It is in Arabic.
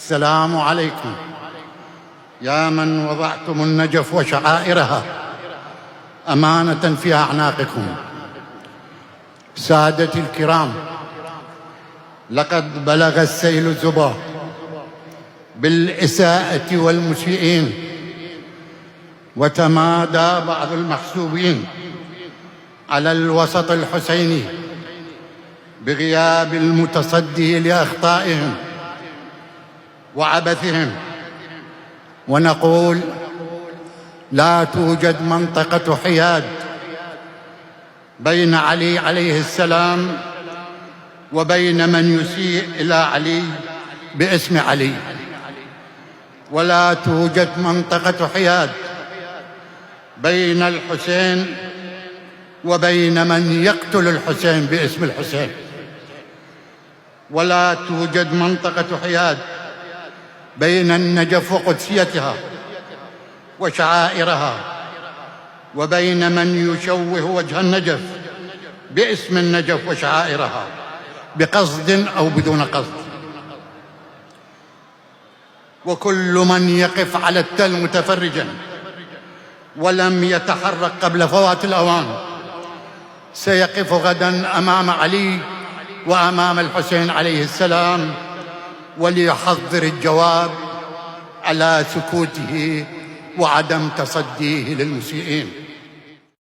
السلام عليكم يا من وضعتم النجف وشعائرها أمانة في أعناقكم. سادتي الكرام، لقد بلغ السيل الزبا بالإساءة والمسيئين، وتمادى بعض المحسوبين على الوسط الحسيني بغياب المتصدي لأخطائهم وعبثهم، ونقول: لا توجد منطقة حياد بين علي عليه السلام وبين من يسيء إلى علي باسم علي، ولا توجد منطقة حياد بين الحسين وبين من يقتل الحسين باسم الحسين، ولا توجد منطقة حياد بين النجف وقدسيتها وشعائرها وبين من يشوه وجه النجف باسم النجف وشعائرها بقصد أو بدون قصد. وكل من يقف على التل متفرجا ولم يتحرك قبل فوات الأوان سيقف غدا أمام علي وأمام الحسين عليه السلام، وليحضر الجواب على سكوته وعدم تصديه للمسيئين.